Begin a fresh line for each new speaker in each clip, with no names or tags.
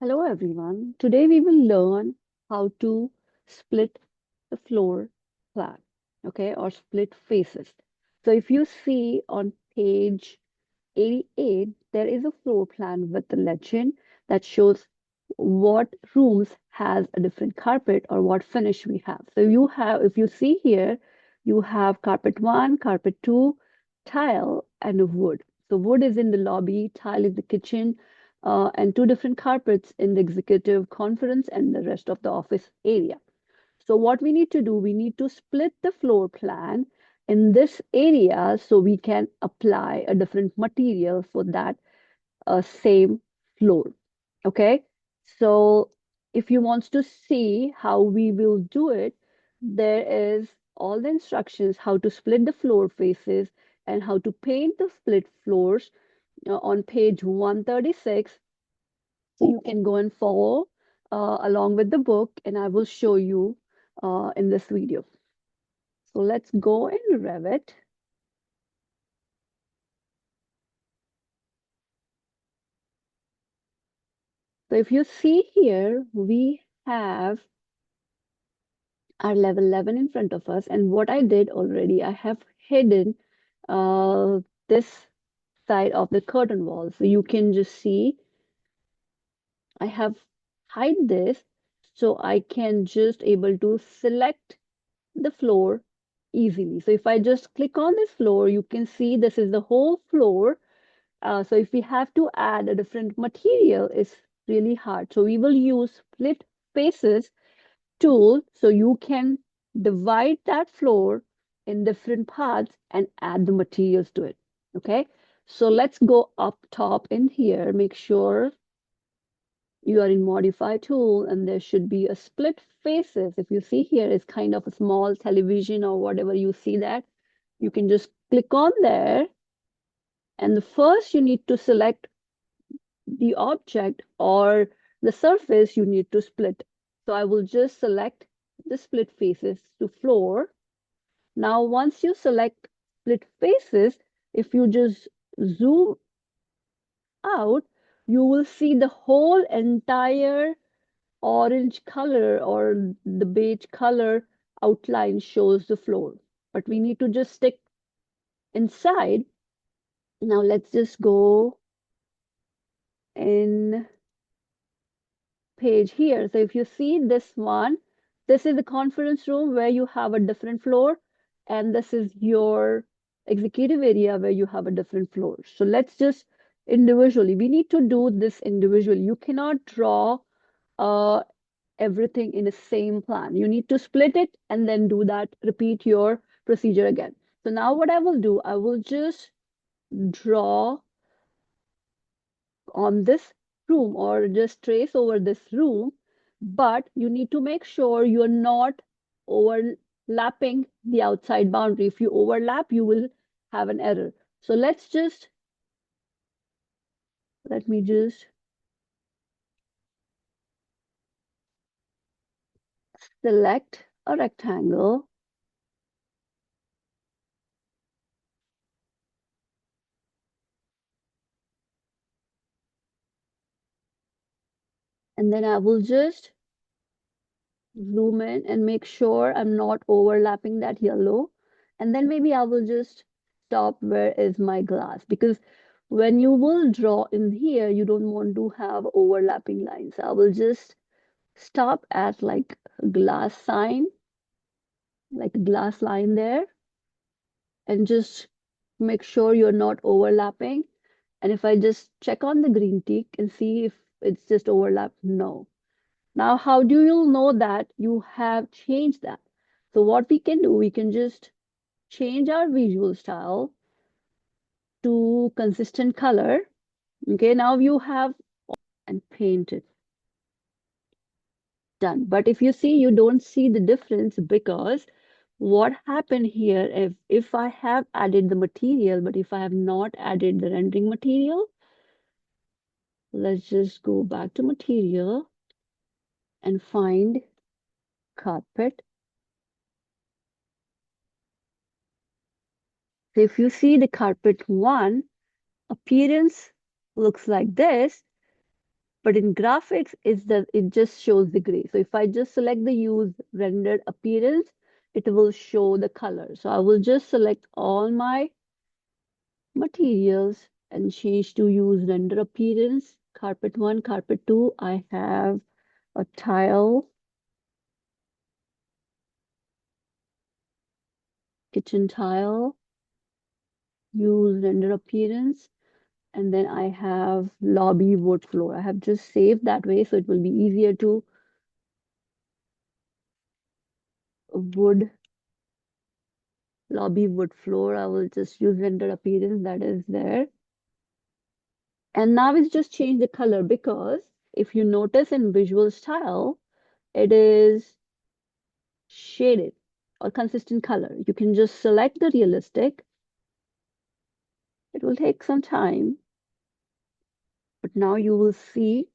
Hello everyone. Today we will learn how to split the floor plan, okay, or split faces. So if you see on page 88, there is a floor plan with the legend that shows what rooms has a different carpet or what finish we have. So if you see here, you have carpet one, carpet two, tile, and a wood. So wood is in the lobby, tile in the kitchen, and two different carpets in the executive conference and the rest of the office area. So what we need to do, we need to split the floor plan in this area so we can apply a different material for that same floor. Okay, so if you want to see how we will do it, there is all the instructions how to split the floor faces and how to paint the split floors on page 136. So you can go and follow along with the book, and I will show you in this video. So let's go in Revit. So if you see here, we have our level 11 in front of us. And what I did already, I have hidden this side of the curtain wall. So you can just see I have hide this so I can just able to select the floor easily. So if I just click on this floor, you can see this is the whole floor. So if we have to add a different material, it's really hard. So we will use split faces tool so you can divide that floor in different parts and add the materials to it. Okay, so let's go up top in here. Make sure you are in modify tool and there should be a split faces. If you see here, it's kind of a small television or whatever you see that. You can just click on there. And the first you need to select the object or the surface you need to split. So I will just select the split faces to floor. Now, once you select split faces, if you just zoom out, you will see the whole entire orange color or the beige color outline shows the floor. But we need to just stick inside. Now let's just go in page here. So if you see this one, this is the conference room where you have a different floor, and this is your executive area where you have a different floor. So let's just individually, we need to do this individually. You cannot draw uh, everything in the same plan. You need to split it and then do that, repeat your procedure again. So now what I will do, I will just draw on this room or just trace over this room, but you need to make sure you're not overlapping the outside boundary. If you overlap, you will have an error. So let me just select a rectangle. And then I will just zoom in and make sure I'm not overlapping that yellow. And then maybe I will just stop where is my glass, because when you will draw in here, you don't want to have overlapping lines. I will just stop at like a glass sign, like a glass line there, and just make sure you're not overlapping. And if I just check on the green tick and see if it's just overlap, no. Now, how do you know that you have changed that? So what we can do, we can just change our visual style to consistent color. Okay, now you have and paint it. Done. But if you see, you don't see the difference because what happened here, if I have added the material, but if I have not added the rendering material, let's just go back to material and find carpet. So if you see the carpet one, appearance looks like this, But in graphics, it just shows the gray. So if I just select the use rendered appearance, it will show the color. So I will just select all my materials and change to use render appearance. Carpet 1, carpet 2, I have a tile, kitchen tile, use render appearance, and then I have lobby wood floor. I have just saved that way so it will be easier to wood lobby wood floor. I will just use render appearance that is there. And now it's just change the color because if you notice in visual style, it is shaded or consistent color. You can just select the realistic. It will take some time, but now you will see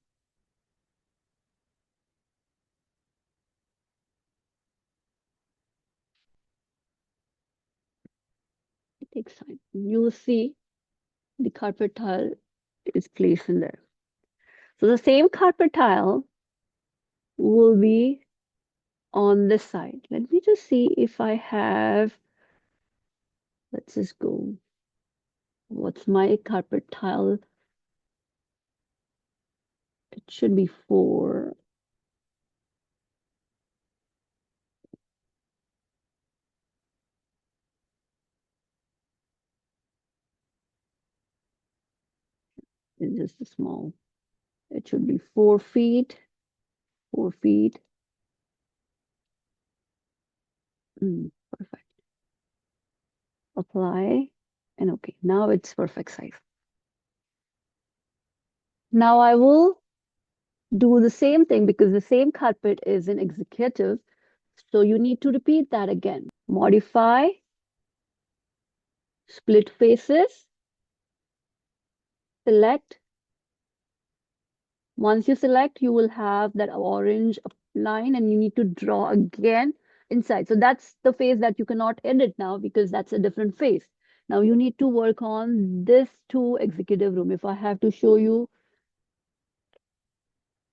it takes time. You will see the carpet tile is placed in there. So the same carpet tile will be on this side. Let me just see if I have, let's just go. What's my carpet tile? It should be 4. It's just a small. It should be 4 feet, 4 feet. Perfect. Apply, and okay, now it's perfect size. Now I will do the same thing because the same carpet is in executive. So you need to repeat that again. Modify, split faces, select. Once you select, you will have that orange line and you need to draw again inside. So that's the face that you cannot edit now because that's a different face. Now you need to work on this 2 executive room. If I have to show you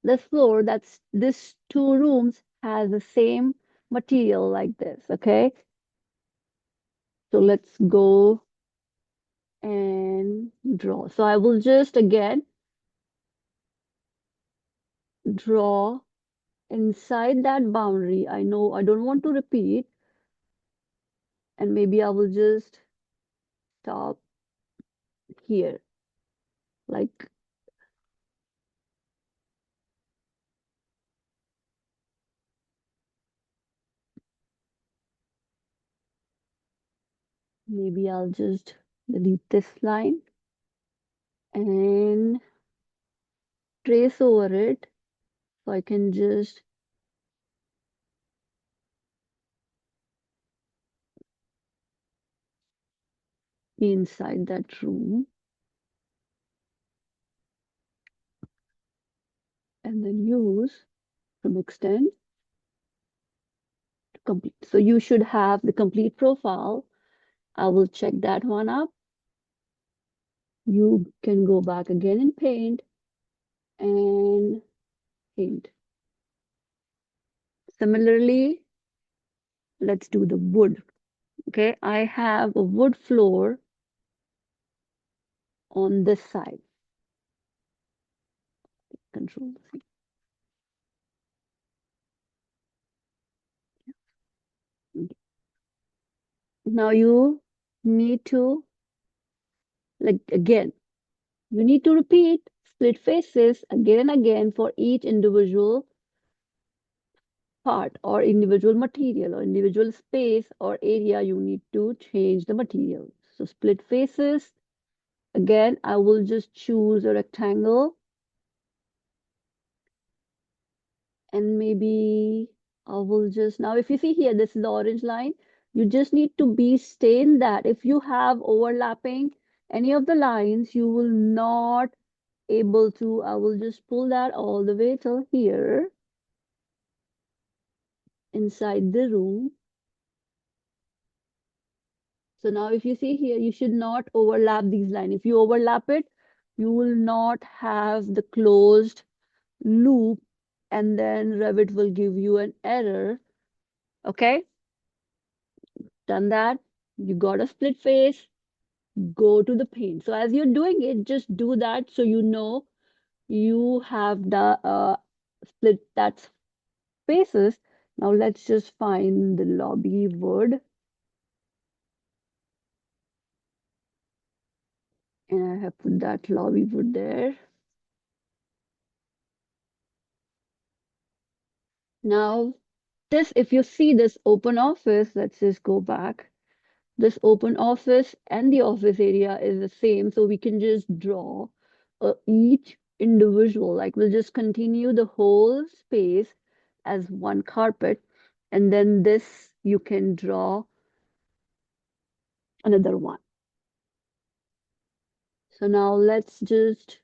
this floor, that's this 2 rooms has the same material like this, okay? So let's go and draw. So I will just again draw inside that boundary. I know I don't want to repeat, and maybe I will just stop here. Like maybe I'll just delete this line and trace over it so I can just be inside that room and then use from extend to complete. So you should have the complete profile. I will check that one up. You can go back again in paint and paint. Similarly, let's do the wood. Okay, I have a wood floor on this side. Control C. Now you need to, like again, you need to repeat split faces again and again for each individual part or individual material or individual space or area. You need to change the material. So split faces, again, I will just choose a rectangle and maybe I will just, now if you see here, this is the orange line, you just need to be stay in that. If you have overlapping any of the lines, you will not able to, I will just pull that all the way till here inside the room. So now if you see here, you should not overlap these lines. If you overlap it, you will not have the closed loop, and then Revit will give you an error. Okay, done that. You got a split face, go to the paint. So as you're doing it, just do that so you know you have the split that faces. Now let's just find the lobby word, and I have put that lobby word there. Now this, if you see this open office, let's just go back. This open office and the office area is the same, so we can just draw each individual, like we'll just continue the whole space as one carpet, and then this you can draw another one. So now let's just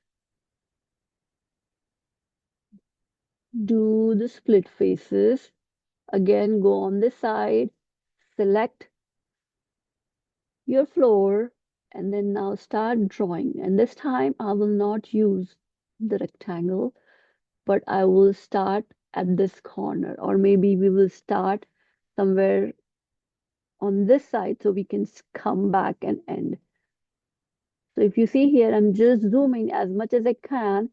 do the split faces. Again, go on this side, select your floor, and then now start drawing. And this time I will not use the rectangle, but I will start at this corner, or maybe we will start somewhere on this side so we can come back and end. So if you see here, I'm just zooming as much as I can,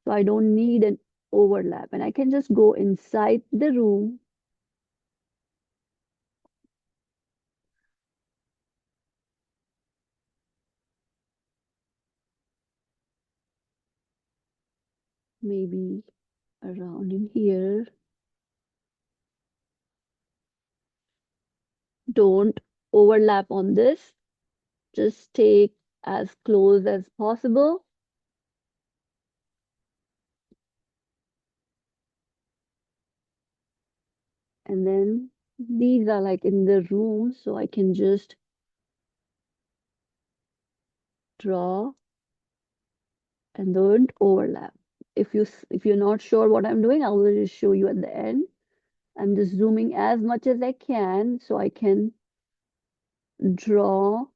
so I don't need an overlap, and I can just go inside the room. Maybe around in here. Don't overlap on this. Just take as close as possible. And then these are like in the room, so I can just draw and don't overlap. If you're not sure what I'm doing, I will just show you at the end. I'm just zooming as much as I can so I can draw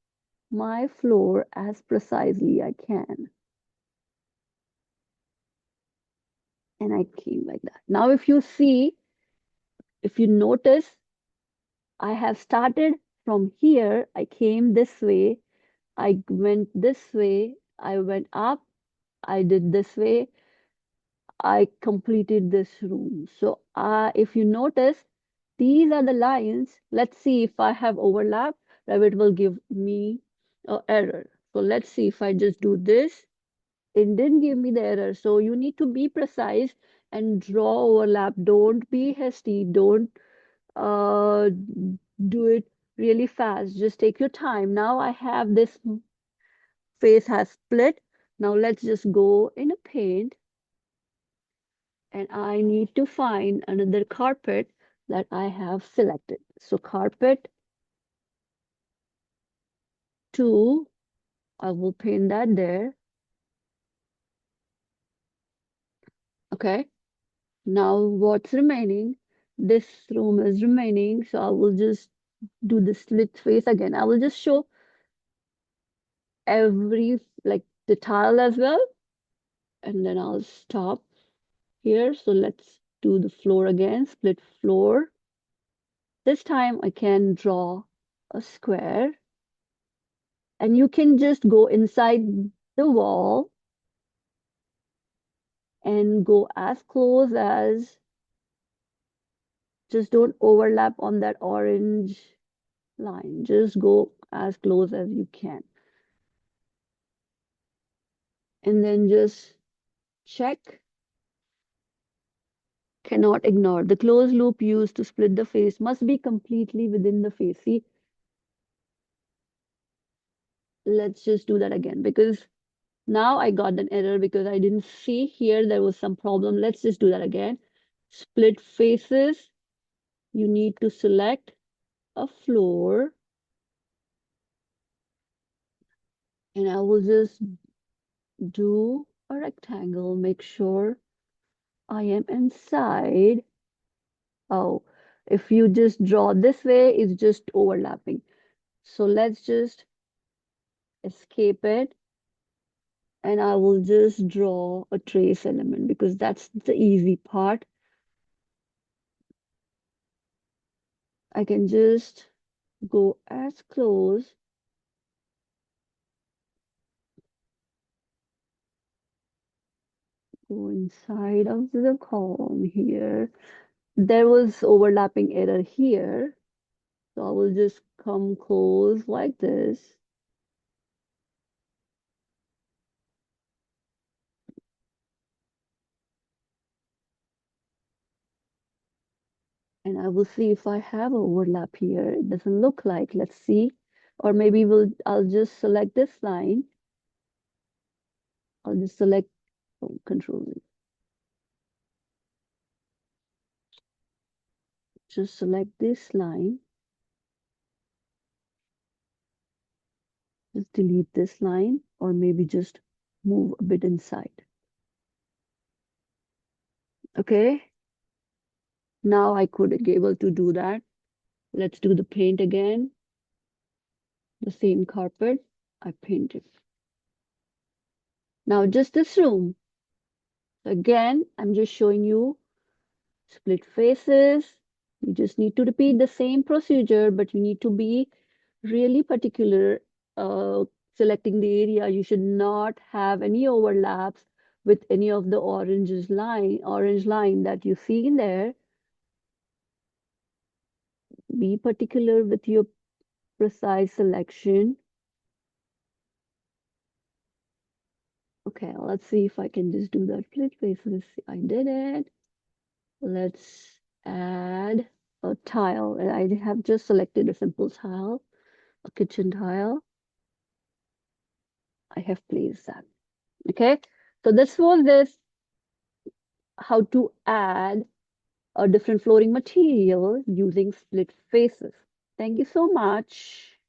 my floor as precisely I can. And I came like that. Now, if you notice, I have started from here. I came this way. I went this way. I went up. I did this way. I completed this room. So if you notice, these are the lines. Let's see if I have overlap. Revit will give me an error. So let's see if I just do this. It didn't give me the error. So you need to be precise and draw overlap. Don't be hasty. Don't uh, do it really fast. Just take your time. Now I have this face has split. Now let's just go in a paint, and I need to find another carpet that I have selected. So carpet 2, I will paint that there. Okay. Now what's remaining? This room is remaining. So I will just do the split face again. I will just show every like the tile as well. And then I'll stop here. So let's do the floor again, split floor. This time I can draw a square, and you can just go inside the wall and go as close as, just don't overlap on that orange line. Just go as close as you can. And then just check. Cannot ignore. The closed loop used to split the face must be completely within the face. See, let's just do that again, because now I got an error because I didn't see here there was some problem. Let's just do that again. Split faces. You need to select a floor, and I will just do a rectangle. Make sure I am inside. Oh, if you just draw this way, it's just overlapping. So let's just escape it and I will just draw a trace element because that's the easy part. I can just go as close, go inside of the column here. There was overlapping error here, so I will just come close like this. And I will see if I have overlap here. It doesn't look like. Let's see. Or maybe I'll just select this line. I'll just select Control Z. Just select this line. Just delete this line, or maybe just move a bit inside. Okay. Now I could be able to do that. Let's do the paint again. The same carpet. I paint it. Now just this room. Again, I'm just showing you split faces. You just need to repeat the same procedure, but you need to be really particular selecting the area. You should not have any overlaps with any of the orange line that you see in there. Be particular with your precise selection. Okay, let's see if I can just do that split faces. I did it. Let's add a tile. And I have just selected a simple tile, a kitchen tile. I have placed that. Okay, so this was this how to add a different flooring material using split faces. Thank you so much.